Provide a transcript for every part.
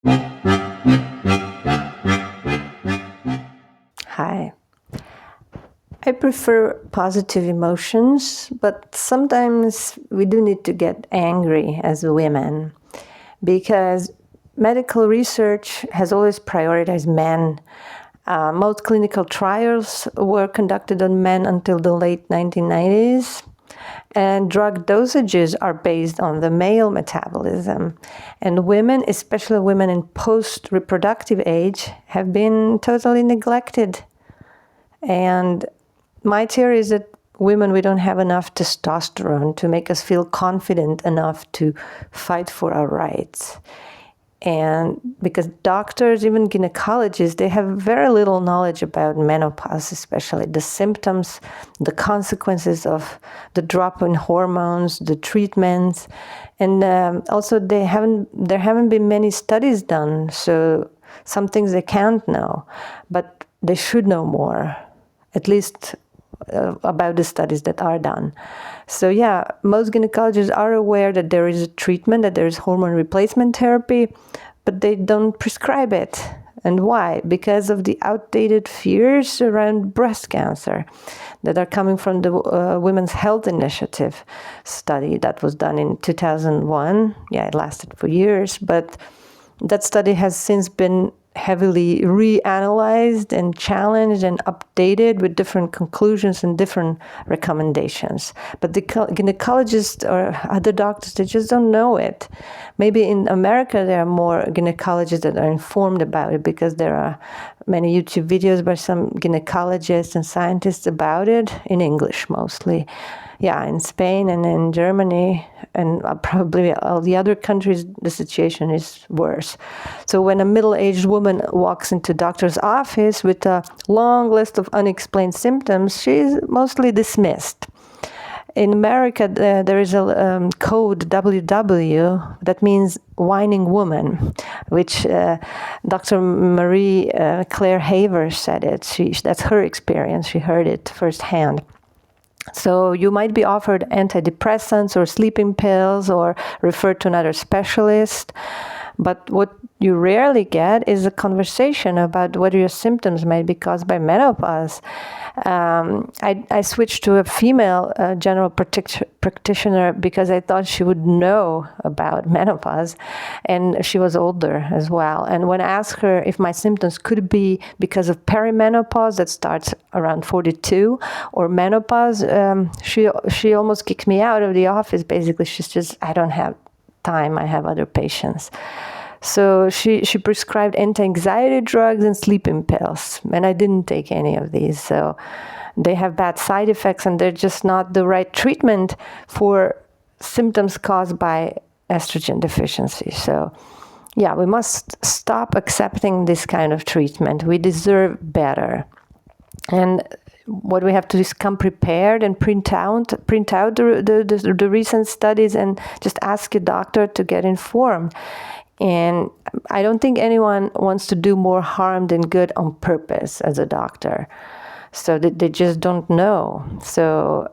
Hi. I prefer positive emotions, but sometimes we do need to get angry as women because medical research has always prioritized men. Most clinical trials were conducted on men until the late 1990s, and drug dosages are based on the male metabolism. And women, especially women in post-reproductive age, have been totally neglected. And my theory is that women, we don't have enough testosterone to make us feel confident enough to fight for our rights. And because doctors, even gynecologists, they have very little knowledge about menopause, especially the symptoms, the consequences of the drop in hormones, the treatments, and also there haven't been many studies done. So some things they can't know, but they should know more, at least about the studies that are done. So yeah, most gynecologists are aware that there is a treatment, that there is hormone replacement therapy, but they don't prescribe it. And why? Because of the outdated fears around breast cancer that are coming from the Women's Health Initiative study that was done in 2001. Yeah, it lasted for years, but that study has since been heavily reanalyzed and challenged and updated with different conclusions and different recommendations. But the gynecologists or other doctors, they just don't know it. Maybe in America there are more gynecologists that are informed about it because there are many YouTube videos by some gynecologists and scientists about it, in English mostly. Yeah, in Spain and in Germany and probably all the other countries, the situation is worse. So when a middle-aged woman walks into doctor's office with a long list of unexplained symptoms, she is mostly dismissed. In America, there is a code WW that means whining woman, which Dr. Marie Claire Haver said it. That's her experience. She heard it firsthand. So you might be offered antidepressants or sleeping pills or referred to another specialist. But what you rarely get is a conversation about whether your symptoms might be caused by menopause. I switched to a female general practitioner because I thought she would know about menopause, and she was older as well. And when I asked her if my symptoms could be because of perimenopause that starts around 42 or menopause, she almost kicked me out of the office. Basically, she's just, I don't have time, I have other patients. So she prescribed anti-anxiety drugs and sleeping pills, and I didn't take any of these. So they have bad side effects, and they're just not the right treatment for symptoms caused by estrogen deficiency. So yeah, we must stop accepting this kind of treatment. We deserve better. And what we have to do is come prepared and print out the recent studies and just ask your doctor to get informed. And I don't think anyone wants to do more harm than good on purpose as a doctor. So they just don't know. So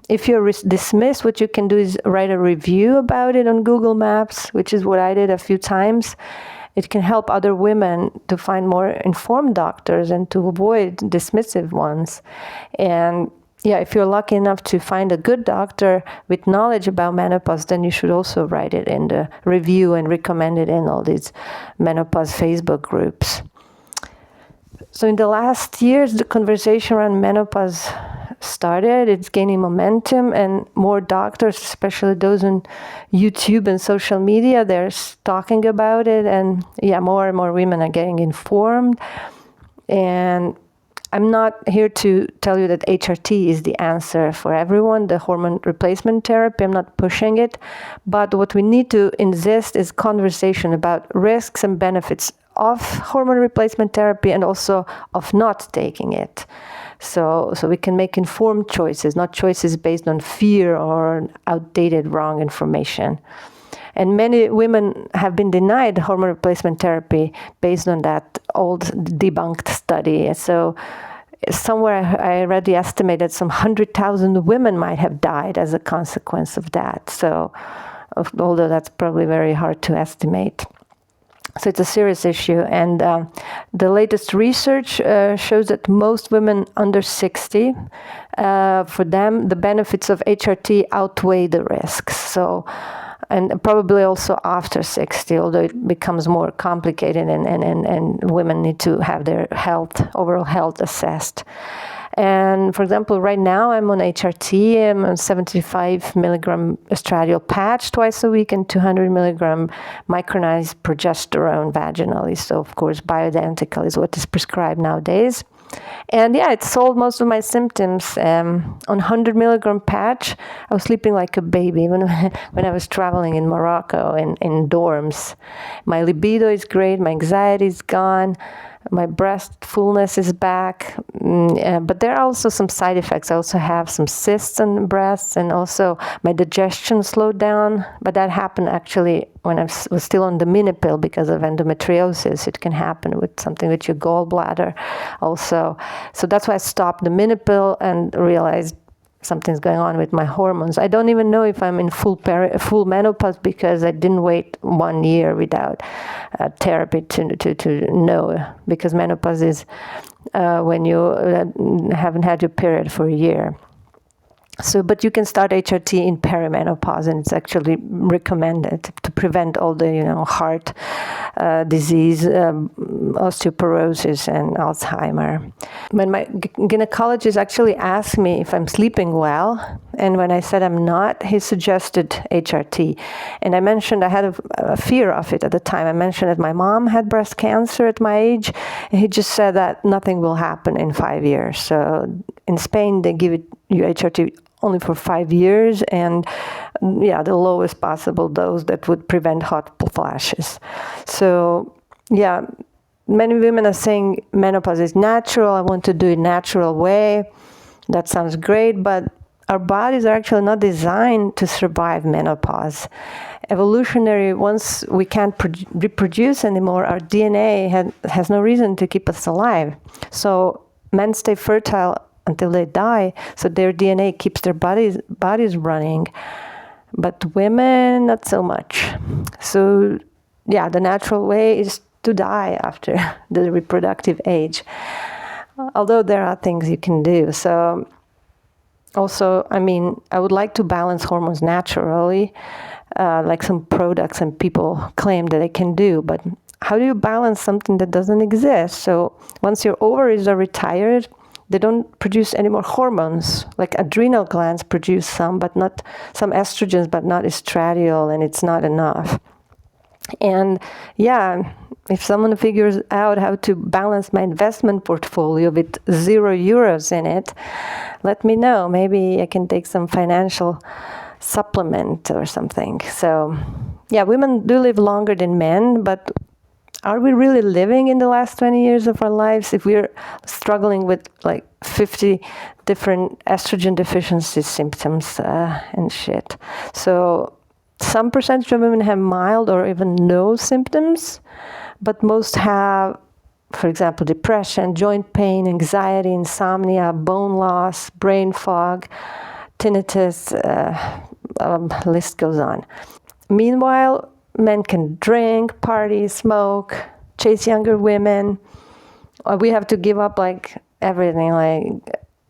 if you're dismissed, what you can do is write a review about it on Google Maps, which is what I did a few times. It can help other women to find more informed doctors and to avoid dismissive ones. And yeah, if you're lucky enough to find a good doctor with knowledge about menopause, then you should also write it in the review and recommend it in all these menopause Facebook groups. So in the last years, the conversation around menopause started. It's gaining momentum, and more doctors, especially those on YouTube and social media, they're talking about it. And yeah, more and more women are getting informed. And I'm not here to tell you that HRT is the answer for everyone, the hormone replacement therapy. I'm not pushing it. But what we need to insist is conversation about risks and benefits of hormone replacement therapy and also of not taking it. So we can make informed choices, not choices based on fear or outdated wrong information. And many women have been denied hormone replacement therapy based on that old debunked study. So somewhere I read the estimate that some 100,000 women might have died as a consequence of that. So although that's probably very hard to estimate. So it's a serious issue, and the latest research shows that most women under 60, for them, the benefits of HRT outweigh the risks. So, and probably also after 60, although it becomes more complicated, and women need to have their overall health assessed. And for example, right now I'm on HRT. I'm on 75 milligram estradiol patch twice a week and 200 milligram micronized progesterone vaginally. So of course, bioidentical is what is prescribed nowadays. And yeah, it solved most of my symptoms. On 100 milligram patch, I was sleeping like a baby when I was traveling in Morocco in dorms. My libido is great, my anxiety is gone, my breast fullness is back. But there are also some side effects. I also have some cysts on the breasts, and also my digestion slowed down. But that happened actually when I was still on the mini pill because of endometriosis. It can happen with something with your gallbladder also. So that's why I stopped the mini pill and realized something's going on with my hormones. I don't even know if I'm in full menopause because I didn't wait 1 year without therapy to know, because menopause is when you haven't had your period for a year. So, but you can start HRT in perimenopause, and it's actually recommended to prevent all the, heart disease, osteoporosis, and Alzheimer. When my gynecologist actually asked me if I'm sleeping well, and when I said I'm not, he suggested HRT. And I mentioned I had a fear of it at the time. I mentioned that my mom had breast cancer at my age, and he just said that nothing will happen in 5 years. So in Spain, they give you HRT only for 5 years, and the lowest possible dose that would prevent hot flashes. So many women are saying menopause is natural. I want to do it natural way. That sounds great, but our bodies are actually not designed to survive menopause. Evolutionary, once we can't reproduce anymore, our DNA has no reason to keep us alive. So men stay fertile until they die, so their DNA keeps their bodies running. But women, not so much. So the natural way is to die after the reproductive age. Although there are things you can do. So also, I would like to balance hormones naturally, like some products and people claim that they can do, but how do you balance something that doesn't exist? So once your ovaries are retired, they don't produce any more hormones. Like adrenal glands produce some estrogens, but not estradiol, and it's not enough. And if someone figures out how to balance my investment portfolio with €0 in it, let me know. Maybe I can take some financial supplement or something. So women do live longer than men, but are we really living in the last 20 years of our lives if we're struggling with like 50 different estrogen deficiency symptoms and shit? So some percentage of women have mild or even no symptoms, but most have, for example, depression, joint pain, anxiety, insomnia, bone loss, brain fog, tinnitus, list goes on. Meanwhile, men can drink, party, smoke, chase younger women. We have to give up like everything. Like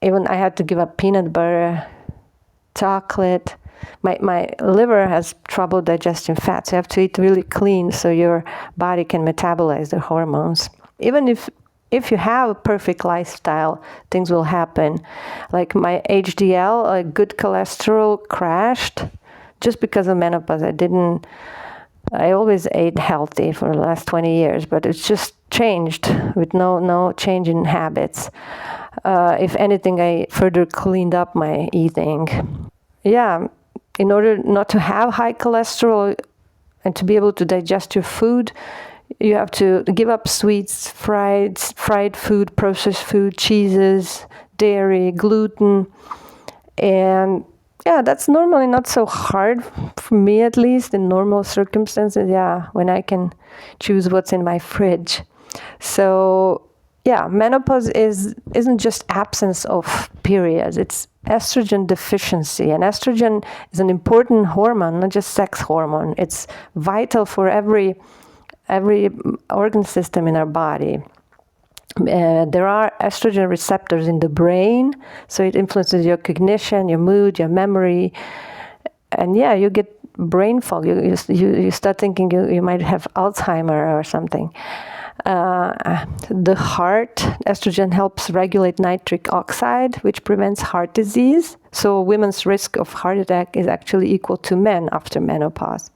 even I had to give up peanut butter, chocolate. My liver has trouble digesting fat, so you have to eat really clean so your body can metabolize the hormones. Even if you have a perfect lifestyle, things will happen. Like my HDL, good cholesterol, crashed just because of menopause. I always ate healthy for the last 20 years, but it's just changed with no change in habits. If anything, I further cleaned up my eating. In order not to have high cholesterol and to be able to digest your food, you have to give up sweets, fried food, processed food, cheeses, dairy, gluten. And that's normally not so hard for me, at least in normal circumstances. When I can choose what's in my fridge. So menopause isn't just absence of periods. It's estrogen deficiency, and estrogen is an important hormone, not just sex hormone. It's vital for every every organ system in our body. There are estrogen receptors in the brain, so it influences your cognition, your mood, your memory, and yeah, you get brain fog. You start thinking you might have Alzheimer or something. The heart, estrogen helps regulate nitric oxide, which prevents heart disease. So women's risk of heart attack is actually equal to men after menopause.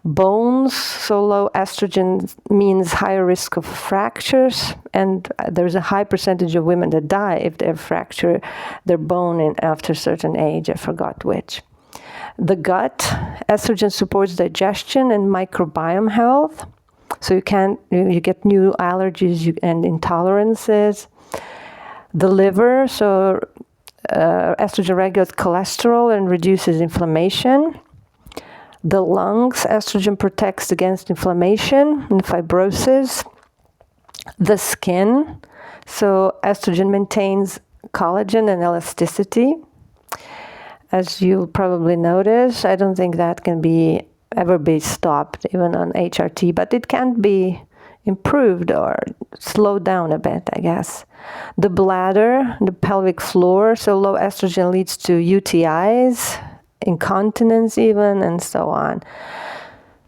Bones, so low estrogen means higher risk of fractures, and there's a high percentage of women that die if they fracture their bone after a certain age. I forgot which. The gut, estrogen supports digestion and microbiome health. So you get new allergies and intolerances. The liver, so estrogen regulates cholesterol and reduces inflammation. The lungs, estrogen protects against inflammation and fibrosis. The skin, so estrogen maintains collagen and elasticity. As you'll probably notice, I don't think that can ever be stopped, even on HRT, but it can be improved or slowed down a bit, I guess. The bladder, the pelvic floor, so low estrogen leads to UTIs, incontinence even, and so on.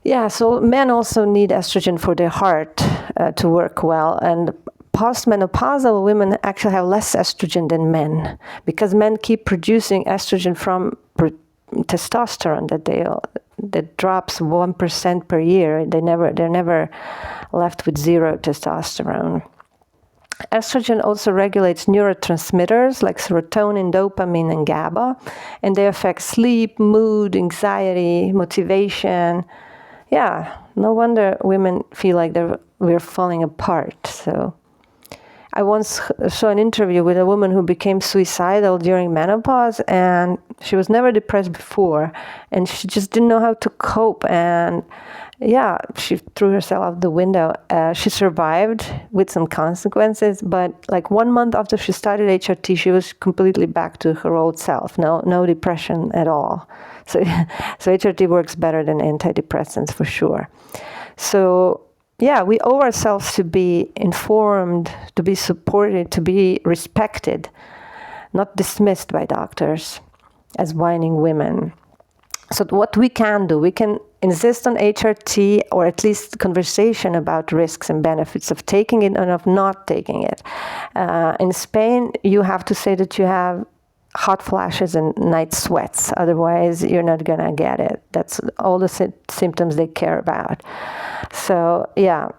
Yeah, so men also need estrogen for their heart to work well, and postmenopausal women actually have less estrogen than men, because men keep producing estrogen from testosterone that drops 1% per year. They're never left with zero testosterone. Estrogen also regulates neurotransmitters like serotonin, dopamine, and GABA, and they affect sleep, mood, anxiety, motivation. Yeah, no wonder women feel like we're falling apart. So I once saw an interview with a woman who became suicidal during menopause, and she was never depressed before, and she just didn't know how to cope, and yeah, she threw herself out the window. She survived with some consequences, but like 1 month after she started HRT, she was completely back to her old self. No depression at all. So HRT works better than antidepressants for sure. So yeah, we owe ourselves to be informed, to be supported, to be respected, not dismissed by doctors as whining women. So what we can do, we can insist on HRT, or at least conversation about risks and benefits of taking it and of not taking it. In Spain, you have to say that you have hot flashes and night sweats. Otherwise, you're not going to get it. That's all the symptoms they care about. So, yeah,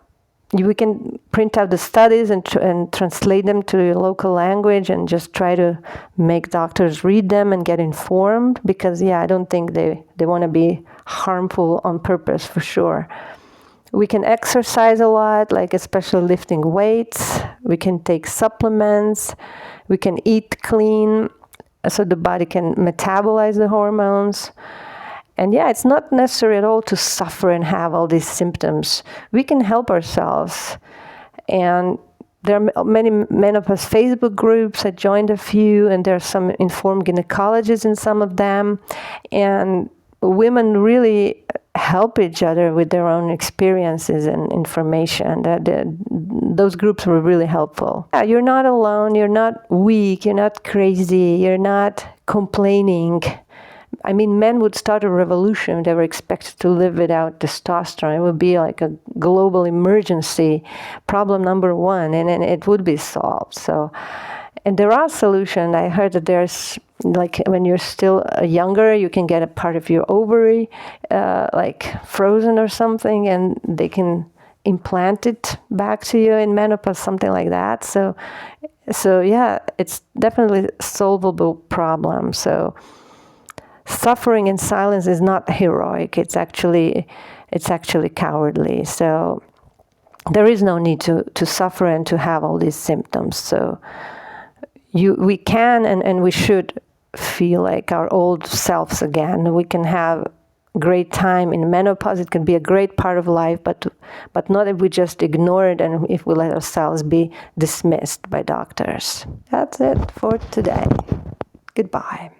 we can print out the studies and translate them to your local language and just try to make doctors read them and get informed, because, yeah, I don't think they want to be harmful on purpose, for sure. We can exercise a lot, like especially lifting weights. We can take supplements. We can eat clean so the body can metabolize the hormones. And yeah, it's not necessary at all to suffer and have all these symptoms. We can help ourselves. And there are many menopause Facebook groups. I joined a few, and there are some informed gynecologists in some of them. And women really help each other with their own experiences and information. Those groups were really helpful. Yeah, you're not alone. You're not weak. You're not crazy. You're not complaining. I mean, men would start a revolution if they were expected to live without testosterone. It would be like a global emergency, problem number one, and it would be solved. So, and there are solutions. I heard that there's, like, when you're still younger, you can get a part of your ovary, like frozen or something, and they can implant it back to you in menopause, something like that. So yeah, it's definitely a solvable problem. So suffering in silence is not heroic. It's actually cowardly. So there is no need to suffer and to have all these symptoms. So we can and we should feel like our old selves again. We can have great time in menopause. It can be a great part of life, but not if we just ignore it and if we let ourselves be dismissed by doctors. That's it for today. Goodbye.